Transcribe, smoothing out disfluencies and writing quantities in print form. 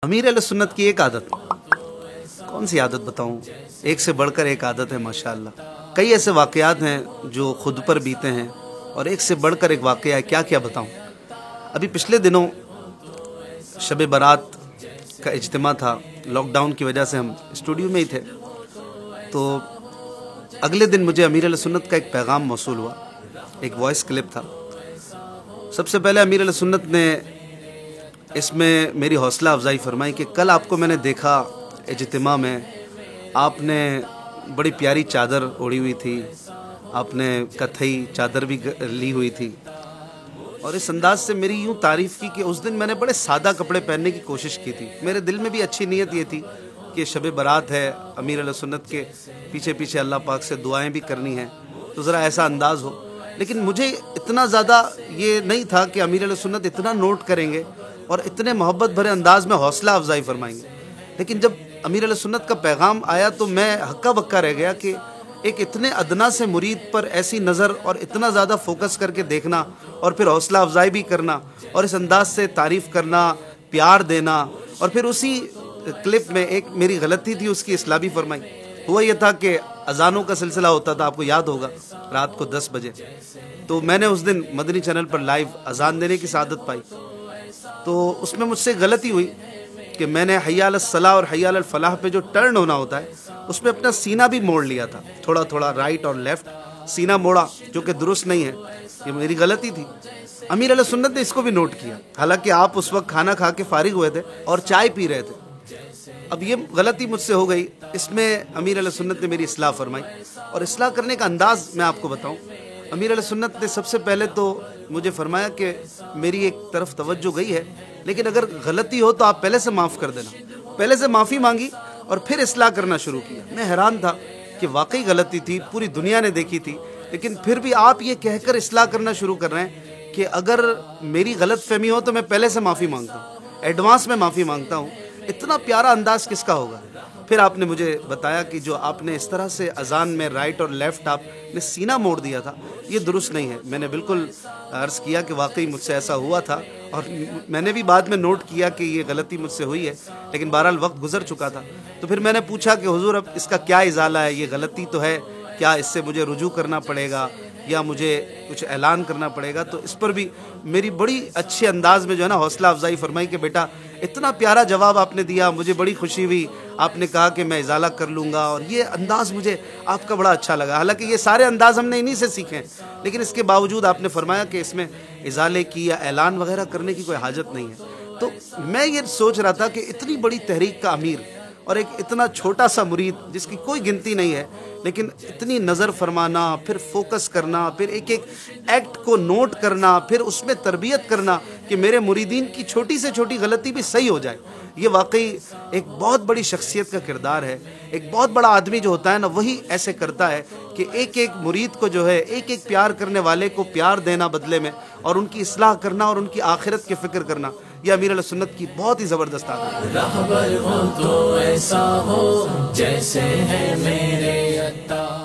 अमीर अहले सुन्नत की एक आदत, कौन सी आदत बताऊं, एक से बढ़कर एक आदत है माशाअल्लाह। कई ऐसे वाक़यात हैं जो खुद पर बीते हैं और एक से बढ़कर एक वाक़या है, क्या क्या बताऊं। अभी पिछले दिनों शब बारात का इज्तिमा था, लॉकडाउन की वजह से हम स्टूडियो में ही थे, तो अगले दिन मुझे अमीर अहले सुन्नत का एक पैगाम मौसूल हुआ, एक वॉइस क्लिप था। सबसे पहले अमीर अहले सुन्नत ने इसमें मेरी हौसला अफजाई फरमाई कि कल आपको मैंने देखा इज्तिमा में, आपने बड़ी प्यारी चादर ओढ़ी हुई थी, आपने कथई चादर भी ली हुई थी और इस अंदाज से मेरी यूँ तारीफ़ की कि उस दिन मैंने बड़े सादा कपड़े पहनने की कोशिश की थी। मेरे दिल में भी अच्छी नीयत ये थी कि शब बारात है, अमीर अहले सुन्नत के पीछे पीछे अल्लाह पाक से दुआएं भी करनी हैं, तो ज़रा ऐसा अंदाज़ हो। लेकिन मुझे इतना ज़्यादा ये नहीं था कि अमीर अहले सुन्नत इतना नोट करेंगे और इतने मोहब्बत भरे अंदाज में हौसला अफजाई फरमाएंगे। लेकिन जब अमीर अहले सुन्नत का पैगाम आया तो मैं हक्का बक्का रह गया कि एक इतने अदना से मुरीद पर ऐसी नज़र और इतना ज़्यादा फोकस करके देखना और फिर हौसला अफजाई भी करना और इस अंदाज से तारीफ़ करना, प्यार देना। और फिर उसी क्लिप में एक मेरी गलती थी, उसकी इस्लाह भी फरमाई। हुआ यह था कि अजानों का सिलसिला होता था, आपको याद होगा, रात को 10 बजे, तो मैंने उस दिन मदनी चैनल पर लाइव अजान देने की सआदत पाई। तो उसमें मुझसे गलती हुई कि मैंने हय्या अलस सलाह और हय्या अलल फलाह पे जो टर्न होना होता है उसमें अपना सीना भी मोड़ लिया था, थोड़ा थोड़ा राइट और लेफ्ट सीना मोड़ा, जो कि दुरुस्त नहीं है, ये मेरी गलती थी। अमीर अहले सुन्नत ने इसको भी नोट किया, हालांकि आप उस वक्त खाना खा के फारिग हुए थे और चाय पी रहे थे। अब ये गलती मुझसे हो गई, इसमें अमीर अहले सुन्नत ने मेरी इस्लाह फरमाई। और इस्लाह करने का अंदाज़ मैं आपको बताऊं, अमीर अहले सुन्नत ने सबसे पहले तो मुझे फरमाया कि मेरी एक तरफ तवज्जो गई है, लेकिन अगर गलती हो तो आप पहले से माफ़ कर देना। पहले से माफ़ी मांगी और फिर इस्लाह करना शुरू किया। मैं हैरान था कि वाकई गलती थी, पूरी दुनिया ने देखी थी, लेकिन फिर भी आप ये कहकर इस्लाह करना शुरू कर रहे हैं कि अगर मेरी गलत फहमी हो तो मैं पहले से माफ़ी मांगता हूँ, एडवांस में माफ़ी मांगता हूँ। इतना प्यारा अंदाज़ किसका होगा। फिर आपने मुझे बताया कि जो आपने इस तरह से अजान में राइट और लेफ़्ट आपने सीना मोड़ दिया था, ये दुरुस्त नहीं है। मैंने बिल्कुल अर्ज़ किया कि वाकई मुझसे ऐसा हुआ था और मैंने भी बाद में नोट किया कि ये गलती मुझसे हुई है, लेकिन बहरहाल वक्त गुजर चुका था। तो फिर मैंने पूछा कि हुजूर अब इसका क्या इजाला है, ये गलती तो है, क्या इससे मुझे रुजू करना पड़ेगा या मुझे कुछ ऐलान करना पड़ेगा। तो इस पर भी मेरी बड़ी अच्छे अंदाज में जो है ना हौसला अफजाई फरमाई कि बेटा इतना प्यारा जवाब आपने दिया, मुझे बड़ी खुशी हुई, आपने कहा कि मैं इजाला कर लूँगा और ये अंदाज़ मुझे आपका बड़ा अच्छा लगा। हालांकि ये सारे अंदाज़ हमने इन्हीं से सीखे हैं, लेकिन इसके बावजूद आपने फरमाया कि इसमें इजाले की या ऐलान वगैरह करने की कोई हाजत नहीं है। तो मैं ये सोच रहा था कि इतनी बड़ी तहरीक का अमीर और एक इतना छोटा सा मुरीद जिसकी कोई गिनती नहीं है, लेकिन इतनी नज़र फरमाना, फिर फोकस करना, फिर एक एक एक्ट को नोट करना, फिर उसमें तरबियत करना कि मेरे मुरीदीन की छोटी से छोटी गलती भी सही हो जाए, ये वाकई एक बहुत बड़ी शख्सियत का किरदार है। एक बहुत बड़ा आदमी जो होता है ना, वही ऐसे करता है कि एक एक मुरीद को जो है, एक एक प्यार करने वाले को प्यार देना बदले में और उनकी इस्लाह करना और उनकी आखिरत की फ़िक्र करना, यह अमीर अहले सुन्नत की बहुत ही ज़बरदस्त आदत है। रहबर हो तो ऐसा हो जैसे है मेरे अत्ता।